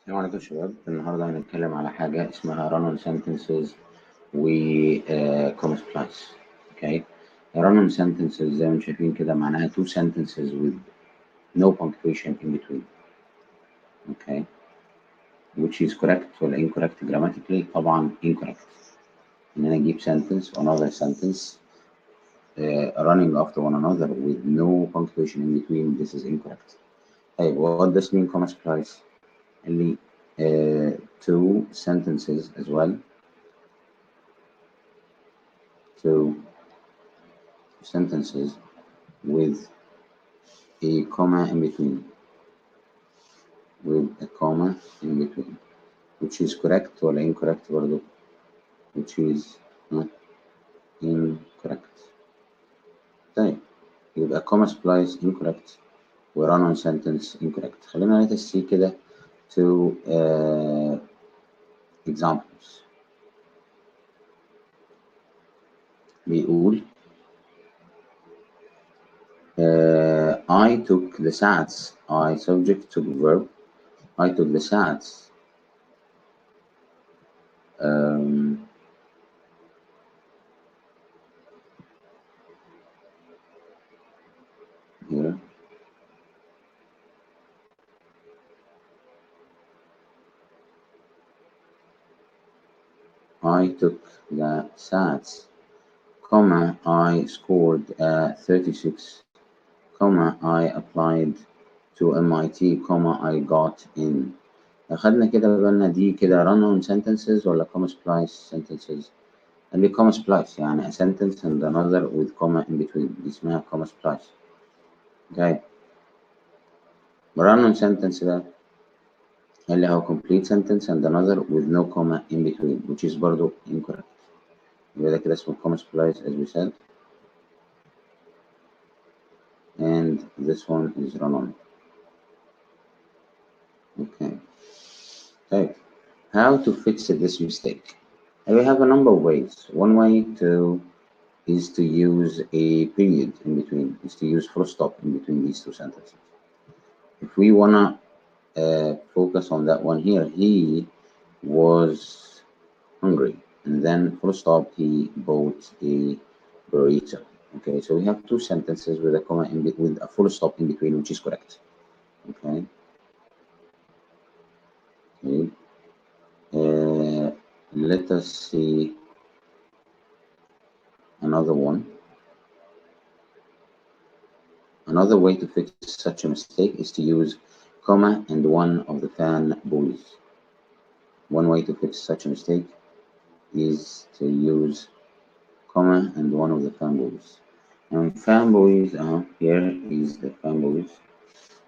السلام عليكم يا شباب. النهارده هنتكلم على حاجة اسمها run-on sentences و comma splice. اوكي، run-on sentences زي ما انتم شايفين كده معناها two sentences with no punctuation in between. اوكي، which is correct ولا incorrect grammatically؟ طبعا incorrect. ان انا اجيب sentence or another sentence running after one another with no punctuation in between, this is incorrect. طيب what does mean comma splice؟ اللي two sentences as well, two sentences with a comma in between, which is correct or incorrect برضو, which is incorrect. طيب يبقى comma splice incorrect و run on sentence incorrect. خلينا نتسي كده two examples. بيقول I took the SATs. I subject to verb. I took the SATs. Here. I took the SATs, comma, I scored 36, comma, I applied to MIT, comma, I got in. أخدنا كده بالنا دي كده run on sentences ولا comma splice sentences؟ اللي comma splice يعني a sentence and another with comma in between دي اسمها comma splice. Okay. run on sentence ده اللي هو complete sentence and another with no comma in between, which is برضو incorrect. يبقى ده كده اسمه comma splice as we said. And this one is run on. Okay. Right. How to fix this mistake? And we have a number of ways. One way is to use a period in between, is to use full stop in between these two sentences. If we wanna focus on that one here, he was hungry, and then full stop, he bought a burrito. Okay, so we have two sentences with a comma with a full stop in between, which is correct. Okay. Okay. Let us see another one. Another way to fix such a mistake is to use comma and one of the fanboys. One way to fix such a mistake is to use comma and one of the fanboys. And fanboys, here is the fanboys.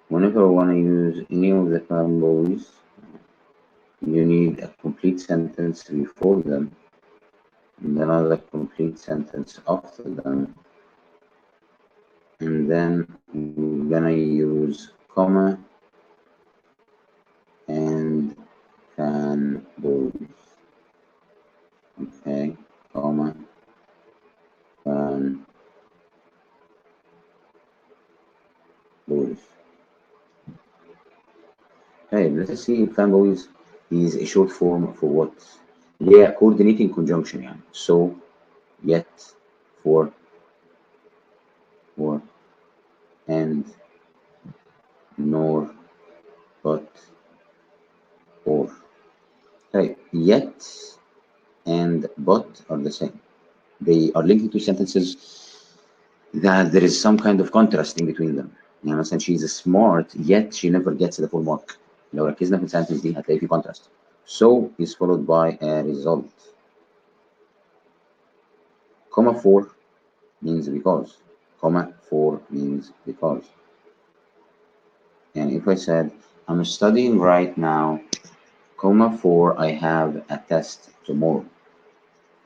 Whenever I want to use any of the fanboys, you need a complete sentence before them and another complete sentence after them, and then we're gonna use comma and fanboys. Okay, comma, fanboys. Okay, let's see if fanboys is a short form for what? Yeah, coordinating conjunction يعني. So, yet, for, and, nor, but, or. Okay, yet and but are the same. They are linked to sentences that there is some kind of contrast in between them. يعني مثلا she's smart yet she never gets the full mark. لو ركزنا في السنتنس دي هتلاقي في contrast. So is followed by a result. Comma for means because. Comma for means because. And if I said I'm studying right now, comma for I have a test tomorrow,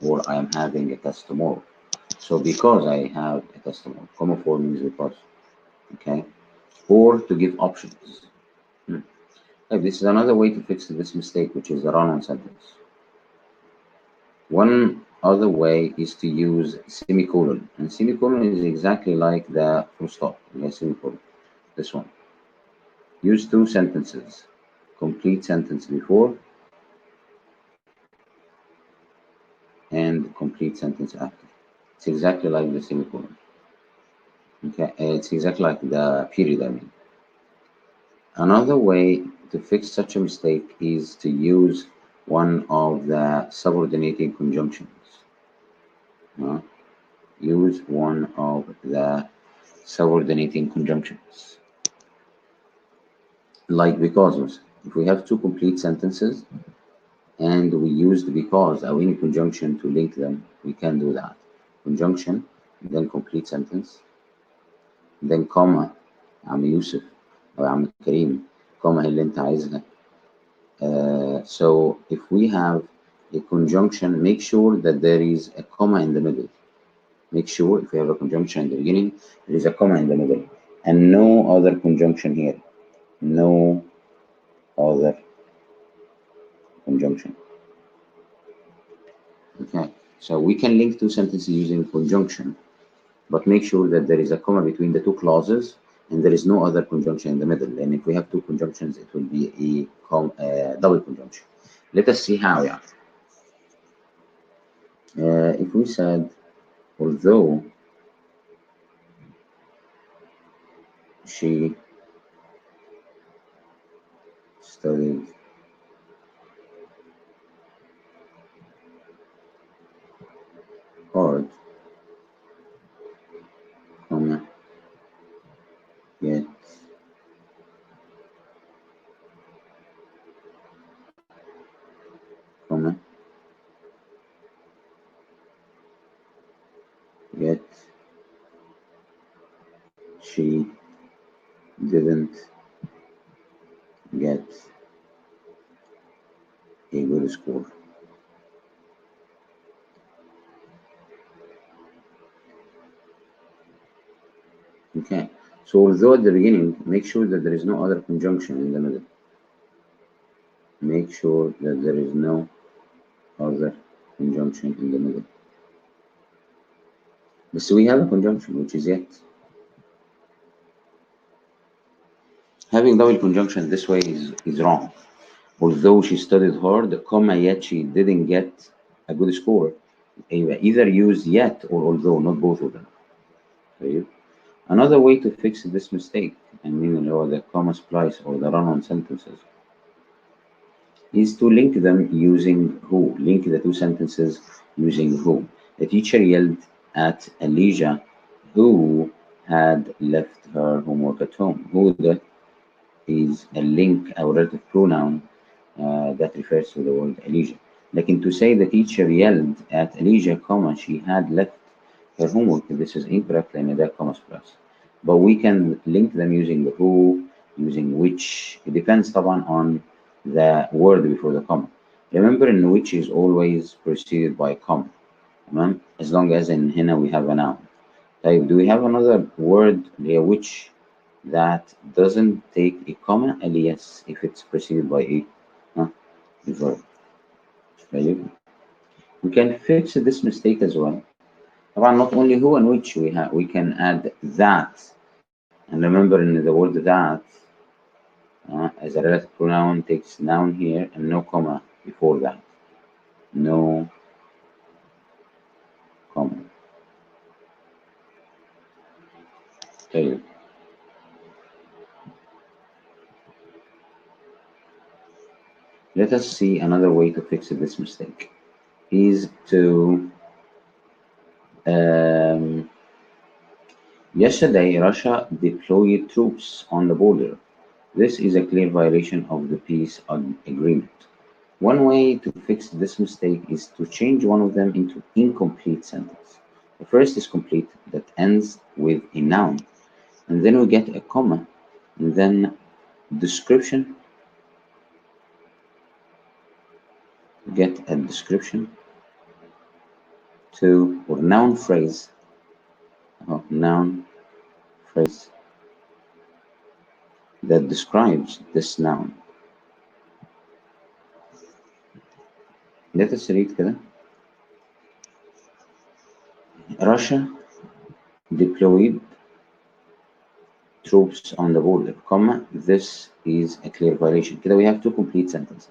or I am having a test tomorrow. So because I have a test tomorrow, comma for means because. Okay, or to give options. This is another way to fix this mistake, which is the run-on sentence. One other way is to use semicolon, and semicolon is exactly like the full stop, the semicolon. This one. Use two sentences, complete sentence before and complete sentence after. It's exactly like the semicolon. Okay, it's exactly like the period, I mean. Another way to fix such a mistake is to use one of the subordinating conjunctions. Uh, Use one of the subordinating conjunctions. Like because. If we have two complete sentences and we use the because or any conjunction to link them, we can do that. Conjunction, then complete sentence, then comma عم يوسف أو عم كريم, comma اللي أنت عايزها. So if we have a conjunction, make sure that there is a comma in the middle. Make sure if we have a conjunction in the beginning, there is a comma in the middle, and no other conjunction here. No other conjunction. Okay, so we can link two sentences using conjunction, but make sure that there is a comma between the two clauses and there is no other conjunction in the middle. And if we have two conjunctions, it will be a double conjunction. Let us see how. Yeah. If we said, although she studied hard, comma, yet comma, yet she didn't get a good score. Okay, so although at the beginning, make sure that there is no other conjunction in the middle. Make sure that there is no other conjunction in the middle. But we have a conjunction, which is yet. Having double conjunction this way is wrong. Although she studied hard, comma, yet she didn't get a good score. Either use yet or although, not both of them. Okay? Another way to fix this mistake, I mean, the comma splice or the run-on sentences, is to link them using who. Link the two sentences using who. The teacher yelled at Elijah, who had left her homework at home. Who that is a link, a relative pronoun that refers to the word Elijah. Like to say the teacher yelled at Elijah, comma, she had left her homework. This is incorrect in that comma plus. But we can link them using the who, using which. It depends طبعا on the word before the comma. Remember in which is always preceded by comma. As long as in هنا we have a noun. طيب, do we have another word which that doesn't take a comma? Yes, if it's preceded by a verb. طيب. We can fix this mistake as well. طبعا not only who and which we can add that. And remember in the word that as a relative pronoun takes noun here and no comma before that. No comma. طيب. Let us see another way to fix this mistake is to yesterday Russia deployed troops on the border. This is a clear violation of the peace agreement. One way to fix this mistake is to change one of them into incomplete sentence. The first is complete, that ends with a noun, and then we get a comma, and then description, get a description to, or noun phrase, noun phrase that describes this noun. Let us read كده. Russia deployed troops on the border, comma, this is a clear violation. كده we have two complete sentences.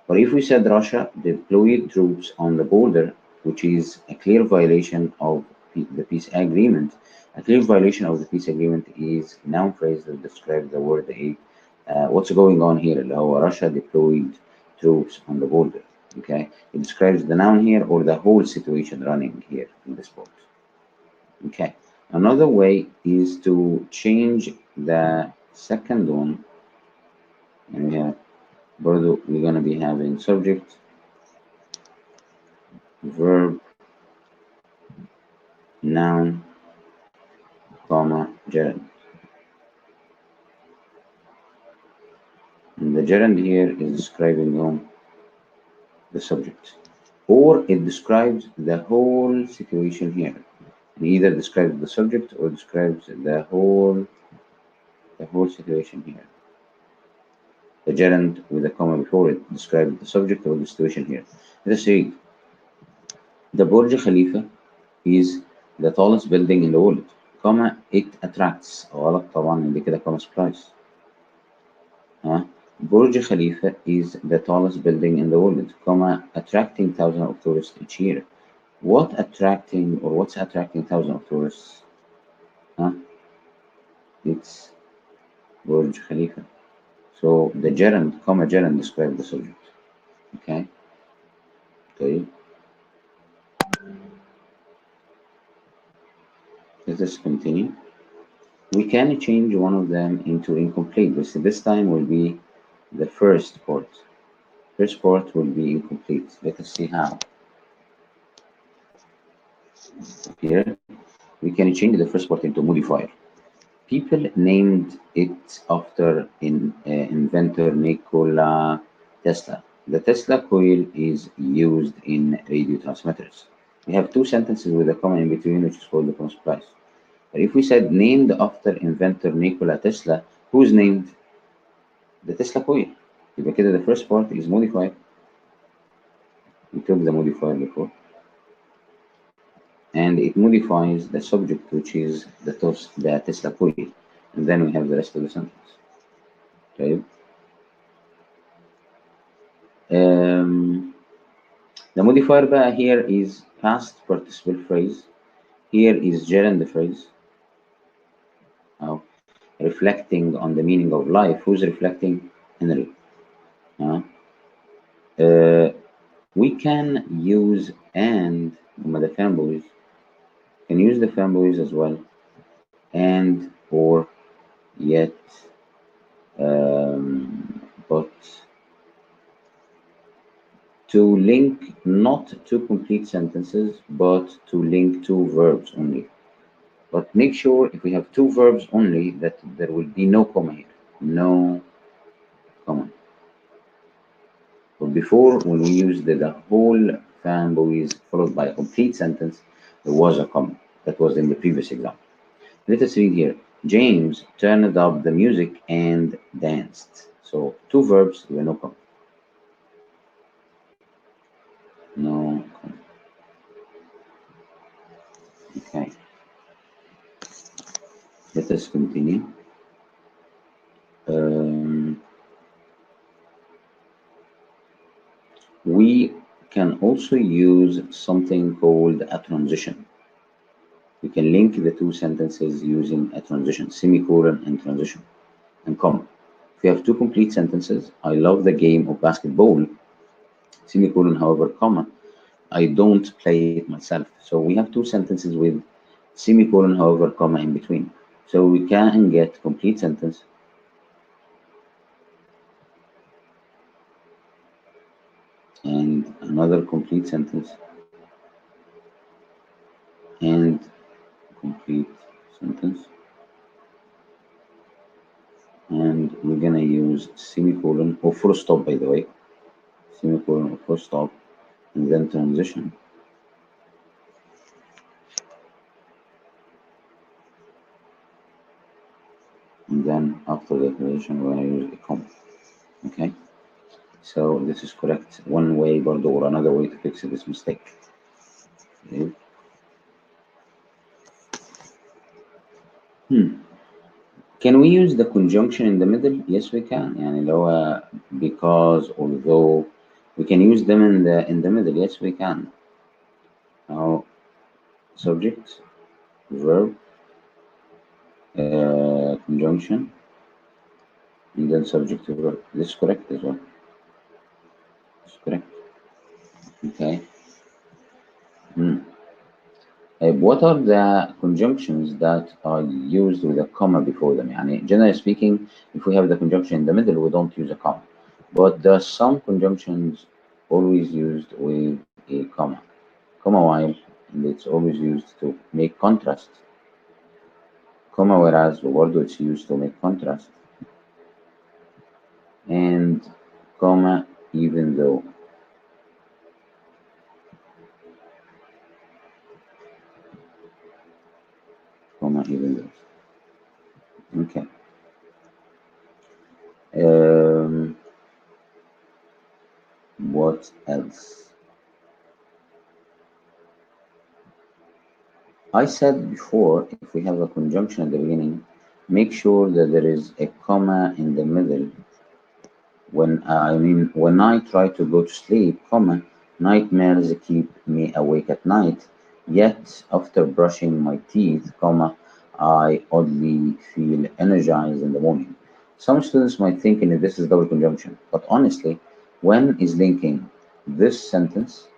But if we said Russia deployed troops on the border, which is a clear violation of the peace agreement, a clear violation of the peace agreement is noun phrase that describes the word a what's going on here اللي هو Russia deployed troops on the border. Okay, it describes the noun here or the whole situation running here in this boat. Okay, another way is to change the second one, and we have برضو we're gonna be having subject, verb, noun, comma, gerund. And the gerund here is describing the subject, or it describes the whole situation here. It either describes the subject or describes the whole situation here. The gerund with a comma before it describes the subject or the situation here. Let's see. The Burj Khalifa is the tallest building in the world, comma, it attracts. غلط طبعا اللي كده comma splice. Burj Khalifa is the tallest building in the world, comma, attracting thousands of tourists each year. What's attracting thousands of tourists? It's Burj Khalifa. So the gerund, comma, gerund describes the subject. Okay. Okay. Let us continue. We can change one of them into incomplete, but this time will be the first part. First part will be incomplete. Let us see how. Here, we can change the first part into modifier. People named it after inventor Nikola Tesla. The Tesla coil is used in radio transmitters. We have two sentences with a comma in between, which is called the comma splice. But if we said named after inventor Nikola Tesla, who's named? The Tesla coil. يبقى كده the first part is modified. We took the modifier before. And it modifies the subject, which is the Tesla coil. And then we have the rest of the sentence. Okay. The modifier بقى here is past participle phrase. Here is gerund phrase. Reflecting on the meaning of life. Who's reflecting? Henry. We can use and the fanboys can use the fanboys as well, and or yet, but to link not two complete sentences, but to link two verbs only. But make sure if we have two verbs only that there will be no comma here, no comma. But before, when we used the whole fanboys followed by a complete sentence, there was a comma. That was in the previous example. Let us read here. James turned up the music and danced. So two verbs, there were no comma. No comma. Okay. Let us continue. We can also use something called a transition. We can link the two sentences using a transition, semicolon and transition, and comma. If we have two complete sentences, I love the game of basketball, semicolon, however, comma, I don't play it myself. So we have two sentences with semicolon, however, comma in between. So we can get complete sentence and another complete sentence and complete sentence, and we're gonna use semicolon or full stop, by the way, semicolon or full stop, and then transition. And then after the transition, we're gonna use a comma. Okay, so this is correct. One way, برضو, or another way to fix this mistake. Okay. Can we use the conjunction in the middle? Yes, we can. يعني اللي هو because, although, we can use them in the middle. Yes, we can. Now, subject, verb, conjunction, and then subject to verb. This is correct as well. It's correct. Okay. Hmm. What are the conjunctions that are used with a comma before them? يعني, generally speaking, if we have the conjunction in the middle, we don't use a comma. But there are some conjunctions always used with a comma while, and it's always used to make contrast. Comma whereas word it's used to make contrast. And comma even though. Comma even though. Okay. What else? I said before, if we have a conjunction at the beginning, make sure that there is a comma in the middle. When I try to go to sleep, comma, nightmares keep me awake at night. Yet after brushing my teeth, comma, I oddly feel energized in the morning. Some students might think this is double conjunction, but honestly, when is linking this sentence,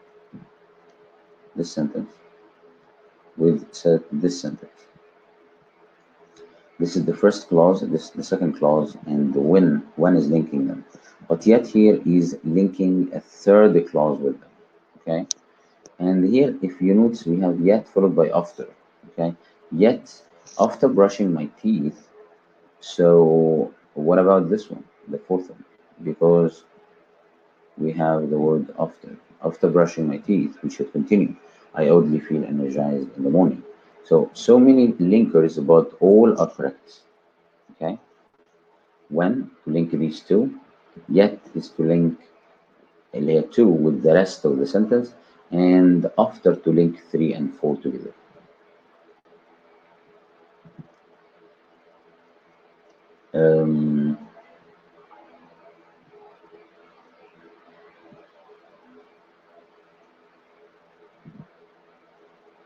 this sentence, with this sentence. This is the first clause, this is the second clause, and the when is linking them. But yet here is linking a third clause with them. Okay? And here, if you notice, we have yet followed by after. Okay? Yet after brushing my teeth. So what about this one, the fourth one? Because we have the word after. After brushing my teeth, we should continue. I oddly feel energized in the morning. So many linkers, but all are correct. Okay? When to link these two, yet is to link layer 2 with the rest of the sentence, and after to link 3 and 4 together. Um,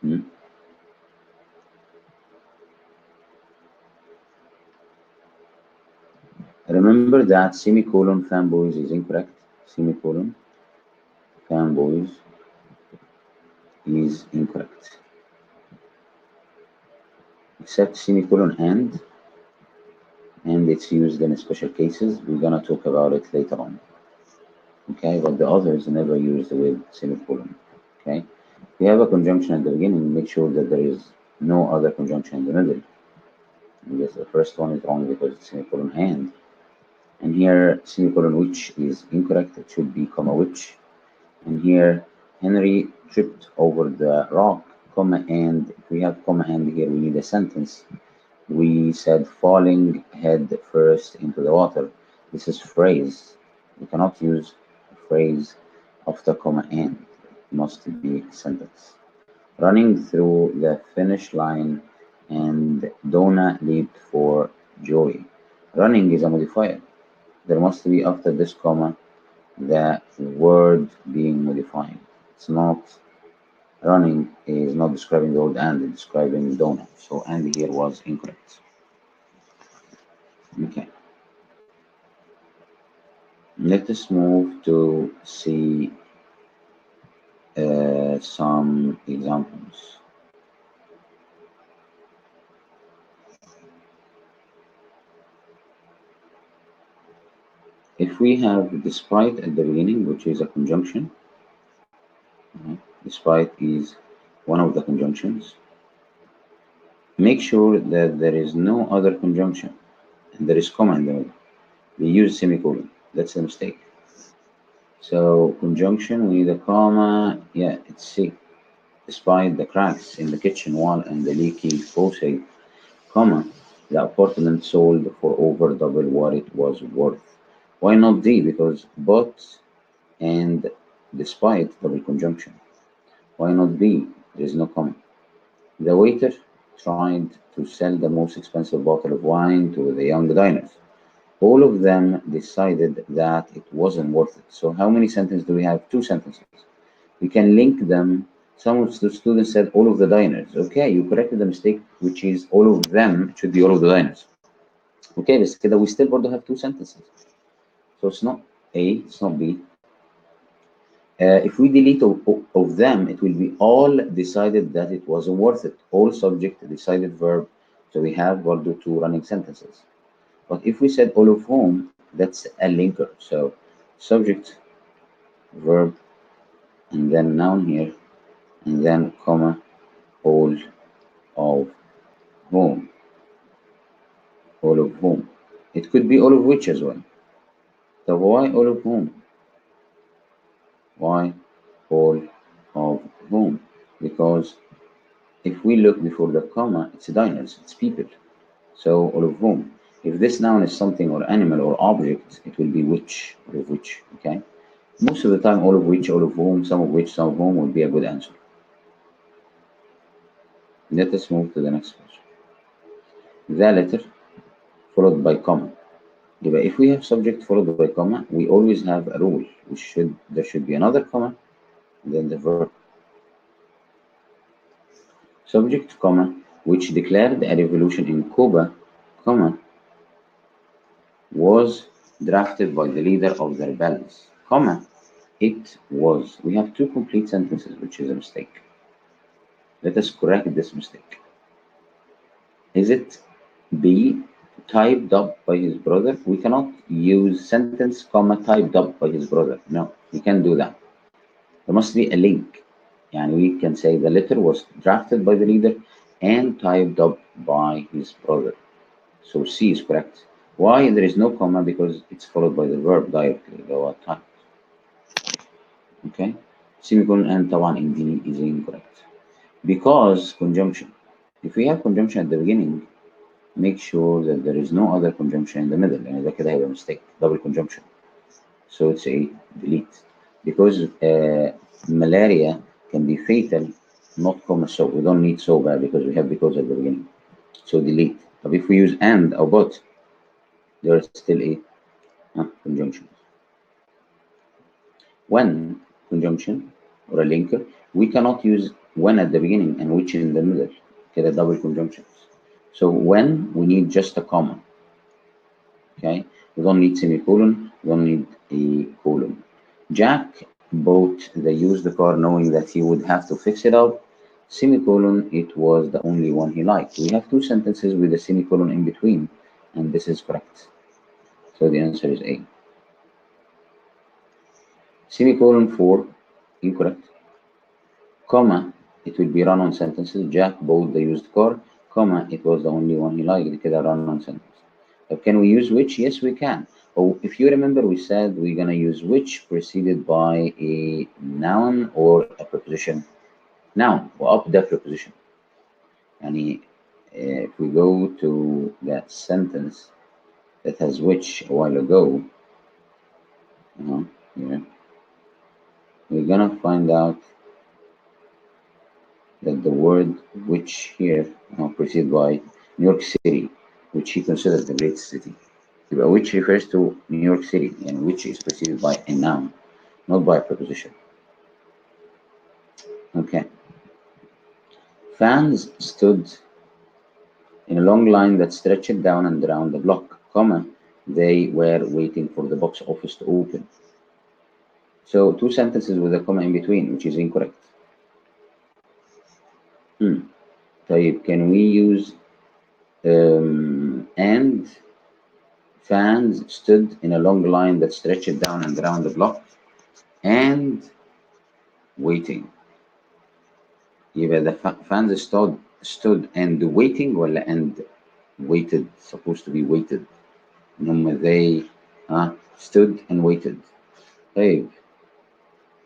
hmm. Remember that semicolon fanboys is incorrect. Semicolon fanboys is incorrect. Except semicolon and it's used in special cases. We're gonna talk about it later on. Okay, but the others never used with semicolon. Okay, if you have a conjunction at the beginning, make sure that there is no other conjunction in the middle. Yes, the first one is wrong because it's semicolon and here semicolon which is incorrect. It should be comma which. And here Henry tripped over the rock, comma and. If we have comma and here, we need a sentence. We said falling head first into the water. This is phrase. We cannot use a phrase after comma and. It must be sentence. Running through the finish line, and Donna leaped for joy. Running is a modifier. There must be after this comma the word being modified. It's not running is not describing the word and, it's describing Donna. So and here was incorrect. Okay. Let us move to see some examples. If we have despite at the beginning, which is a conjunction, despite is one of the conjunctions, make sure that there is no other conjunction and there is comma in the middle. We use semicolon. That's a mistake. So conjunction, we need a comma. Yeah, it's C. Despite the cracks in the kitchen wall and the leaky faucet, comma, the apartment sold for over double what it was worth. Why not D? Because but and despite double conjunction. Why not B? There is no comma. The waiter tried to sell the most expensive bottle of wine to the young diners. All of them decided that it wasn't worth it. So how many sentences do we have? Two sentences. We can link them. Some of the students said all of the diners. Okay, you corrected the mistake, which is all of them. It should be all of the diners. Okay, بس كده we still برضه have two sentences. So it's not A, it's not B. If we delete of them, it will be all decided that it wasn't worth it. All subject, decided verb. So we have برضه two running sentences. But if we said all of whom, that's a linker. So subject, verb, and then noun here, and then comma, all of whom. All of whom. It could be all of which as well. So why all of whom? Why all of whom? Because if we look before the comma, it's diners, it's people. So all of whom. If this noun is something or animal or object, it will be which, all of which, okay? Most of the time, all of which, all of whom, some of which, some of whom would be a good answer. Let us move to the next question. The letter followed by comma. If we have subject followed by comma, we always have a rule. There should be another comma, then the verb. Subject, comma, which declared a revolution in Cuba, comma, was drafted by the leader of the rebels, comma, it was. We have two complete sentences, which is a mistake. Let us correct this mistake. Is it B, typed up by his brother? We cannot use sentence, comma, typed up by his brother. No, we can't do that. There must be a link. And we can say the letter was drafted by the leader and typed up by his brother. So C is correct. Why there is no comma? Because it's followed by the verb directly. The type. Okay. Semicolon and طبعا in D is incorrect. Because conjunction. If we have conjunction at the beginning, make sure that there is no other conjunction in the middle. And that could have a mistake. Double conjunction. So it's a delete. Because malaria can be fatal, not comma so. We don't need so bad because we have because at the beginning. So delete. But if we use and or but, there is still a conjunction. When conjunction or a linker, we cannot use when at the beginning and which in the middle. Okay, double conjunctions. So when we need just a comma. Okay, we don't need semicolon, we don't need a colon. Jack bought the used car knowing that he would have to fix it up. Semicolon, it was the only one he liked. We have two sentences with a semicolon in between, and this is correct. So the answer is A. Semicolon 4, incorrect. Comma, it will be run-on sentences. Jack bought the used car, comma, it was the only one he liked. كده run-on sentence. But can we use which? Yes, we can. Oh, if you remember, we said we're gonna use which preceded by a noun or a preposition. Noun, وأبدأ preposition. يعني if we go to that sentence that has which a while ago, here, we're gonna find out that the word which here preceded by New York City, which he considers the great city. Which refers to New York City, and which is preceded by a noun, not by a preposition. Okay. Fans stood in a long line that stretched down and around the block, comma, they were waiting for the box office to open. So two sentences with a comma in between, which is incorrect. طيب, can we use and fans stood in a long line that stretched down and around the block and waiting. يبقى the fans stood and waiting ولا and waited, supposed to be waited. they stood and waited. طيب,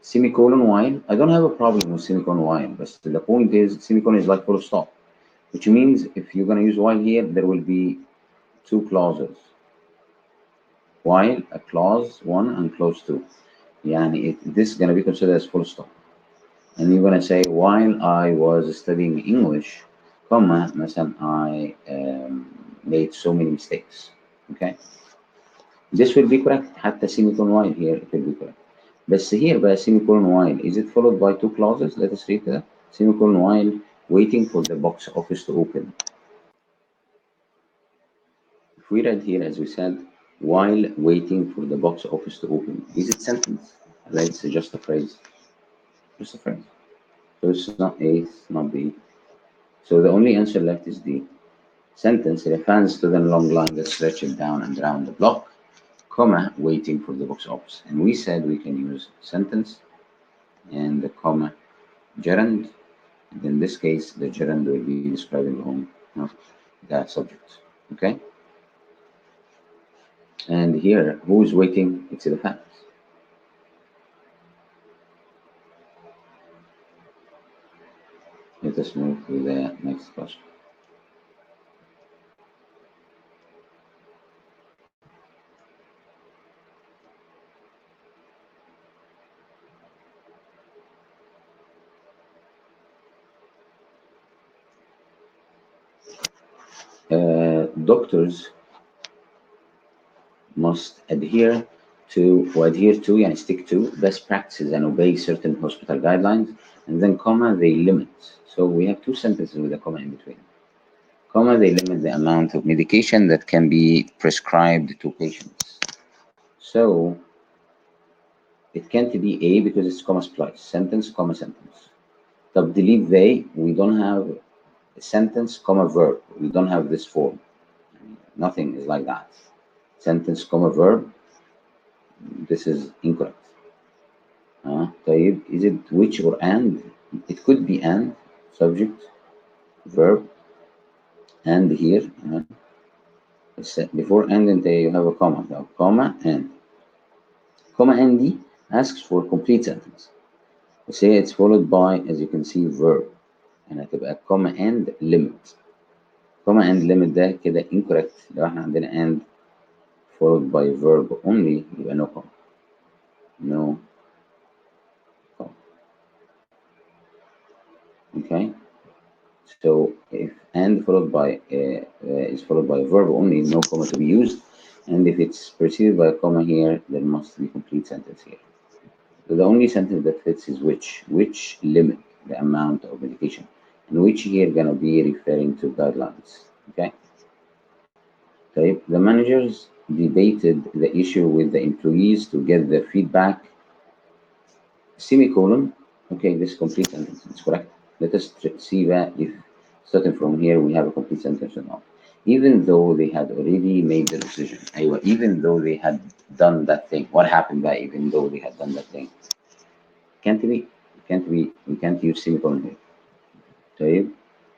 semicolon while. I don't have a problem with semicolon while, but the point is semicolon is like full stop, which means if you're going to use while here, there will be two clauses. While, a clause 1 and clause 2. This is going to be considered as full stop. And you're going to say, while I was studying English, comma مثلا I made so many mistakes. Okay, this will be correct. حتى semicolon while here it will be correct. بس here بقى semicolon while is it followed by two clauses? Let us read that. Semicolon while waiting for the box office to open. If we read here, as we said, while waiting for the box office to open, is it sentence? It's just a phrase. Just a phrase. So it's not A, it's not B. So the only answer left is D. Sentence refers to the long line that stretches down and around the block, comma, waiting for the box office. And we said we can use sentence and the comma gerund. And in this case, the gerund will be describing the subject. Okay? And here, who is waiting? It's the fact. Let us move to the next question. Doctors must adhere to يعني stick to best practices and obey certain hospital guidelines, and then comma they limit. So we have two sentences with a comma in between. Comma they limit the amount of medication that can be prescribed to patients. So it can't be A because it's comma splice. Sentence, comma sentence. طب delete they, we don't have a sentence, comma verb. We don't have this form. Nothing is like that. Sentence, comma verb. This is incorrect. طيب, is it which or and? It could be and, subject, verb, and here. Before and you have a comma. Now, comma and. Comma and D asks for complete sentence. Say it's followed by, as you can see, verb. يعني هتبقى comma and limit. Comma and limit ده كده incorrect. لو احنا عندنا and followed by verb only يبقى no comma. No comma. Okay. So if and followed by is followed by a verb only, no comma to be used. And if it's preceded by a comma here, there must be complete sentence here. So the only sentence that fits is which limit the amount of medication, and which here gonna be referring to guidelines. Okay. Okay. The managers debated the issue with the employees to get their feedback. Semicolon. Okay, this complete sentence is correct. Let us see that if starting from here we have a complete sentence or not. Even though they had already made the decision. Even though they had done that thing. What happened by even though they had done that thing? Can't be. We can't use semicolon here. Okay.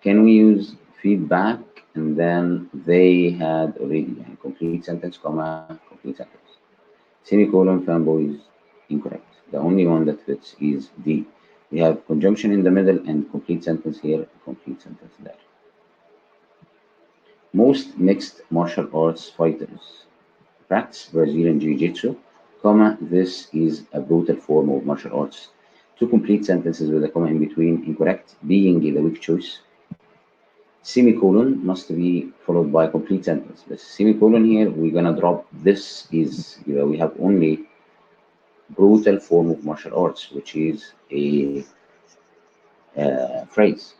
Can we use feedback and then they had already complete sentence, comma, complete sentence. Semicolon, fanboys, incorrect. The only one that fits is D. We have conjunction in the middle and complete sentence here, complete sentence there. Most mixed martial arts fighters practice Brazilian Jiu-Jitsu, comma, this is a brutal form of martial arts. Two complete sentences with a comma in between, incorrect, being the weak choice. Semicolon must be followed by a complete sentence. The semicolon here, we're gonna drop this is, we have only brutal form of martial arts, which is a phrase.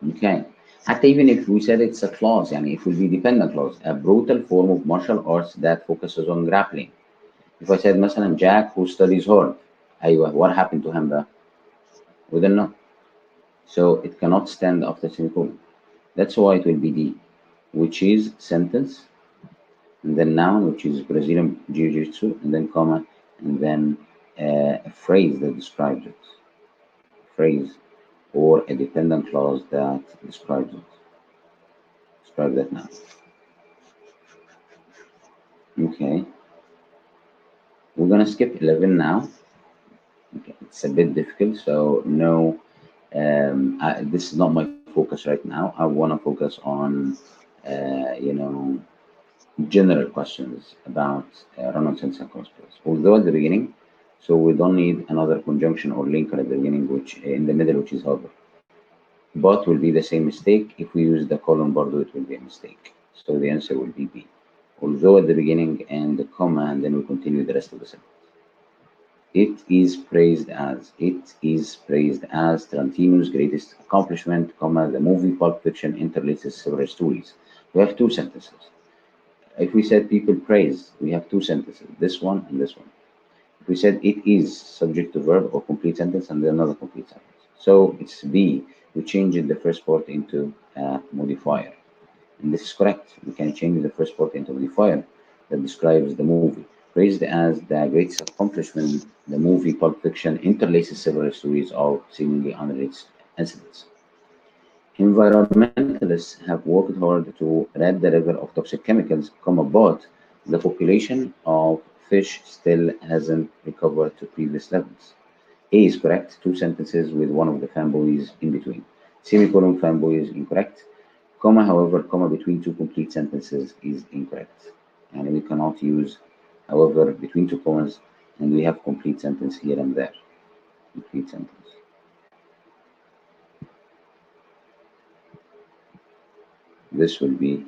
Okay. حتى even if we said it's a clause, يعني it will be dependent clause, a brutal form of martial arts that focuses on grappling. If I said مثلا Jack who studies hard, أيوة, what happened to him بقى? We don't know. So it cannot stand after semicolon. That's why it will be D, which is sentence, and then noun, which is Brazilian Jiu-Jitsu, and then comma, and then a phrase that describes it. Phrase or a dependent clause that describes it. Describe that now. Okay. We're gonna skip 11 now. Okay. It's a bit difficult, so no. This is not my focus right now. I want to focus on, general questions about run-on sense and cross-pose. Although at the beginning, so we don't need another conjunction or link at the beginning, which in the middle, which is however. but will be the same mistake. If we use the colon برضو it will be a mistake. So the answer will be B. Although at the beginning and the comma, and then we continue the rest of the sentence. It is praised as Tarantino's greatest accomplishment, comma, the movie Pulp Fiction interlaces several stories. We have two sentences. If we said people praise, we have two sentences, this one and this one. If we said it is subject to verb or complete sentence and then another complete sentence. So it's B. We changed the first part into a modifier. And this is correct. We can change the first part into a modifier that describes the movie. Praised as the greatest accomplishment, the movie Pulp Fiction interlaces several stories of seemingly unrelated incidents. Environmentalists have worked hard to rid the river of toxic chemicals, but the population of fish still hasn't recovered to previous levels. A is correct, two sentences with one of the fanboys in between. Semicolon fanboy is incorrect. Comma, however, comma between two complete sentences is incorrect. And we cannot use however between two commas, and we have complete sentence here and there. Complete sentence. This will be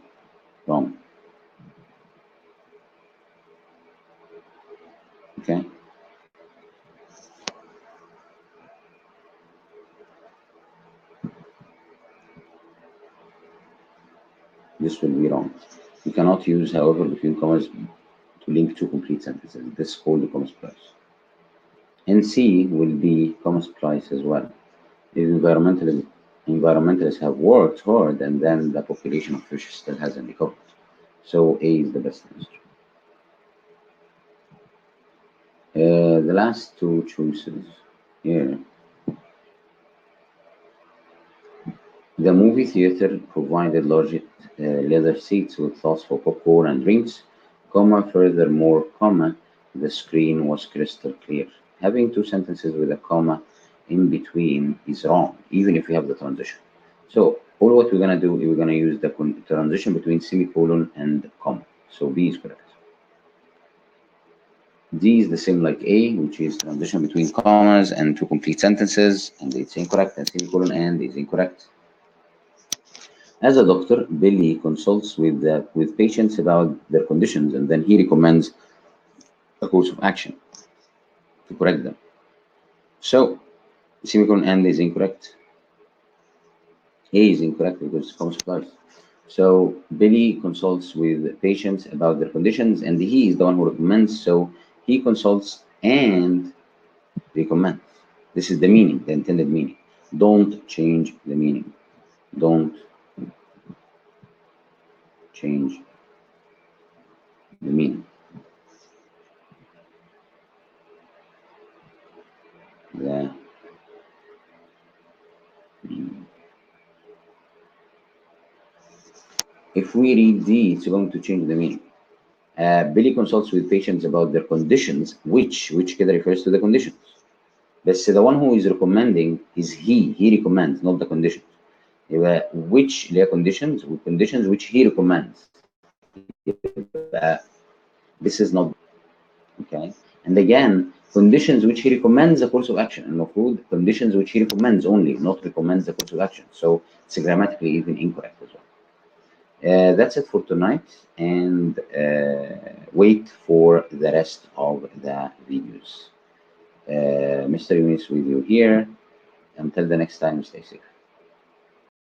wrong. Okay. This will be wrong. We cannot use however between commas to link two complete sentences. This is called the comma splice. And C will be comma splice as well. If environmentalists have worked hard and then the population of fish still hasn't recovered. So A is the best answer. The last two choices here. The movie theater provided large leather seats with slots for popcorn and drinks, comma, furthermore, comma, the screen was crystal clear. Having two sentences with a comma in between is wrong, even if we have the transition. So all what we're gonna do is we're gonna use the transition between semicolon and comma. So B is correct. D is the same like A, which is transition between commas and two complete sentences, and it's incorrect, and semicolon and is incorrect. As a doctor, Billy consults with patients about their conditions and then he recommends a course of action to correct them. So, semicolon and is incorrect. A is incorrect because it comes first. So, Billy consults with patients about their conditions and he is the one who recommends. So, he consults and recommends. This is the meaning, the intended meaning. Don't change the meaning. Don't change the meaning. The meaning. If we read D, it's going to change the meaning. Billy consults with patients about their conditions, which كده refers to the conditions. بس the one who is recommending is he recommends, not the conditions. يبقى which اللي هي conditions which he recommends. يبقى this is not okay. And again, conditions which he recommends a course of action. المفروض conditions which he recommends only, not recommends a course of action. So it's grammatically even incorrect as well. That's it for tonight, and wait for the rest of the videos. Mr. Younes with you here. Until the next time, stay safe.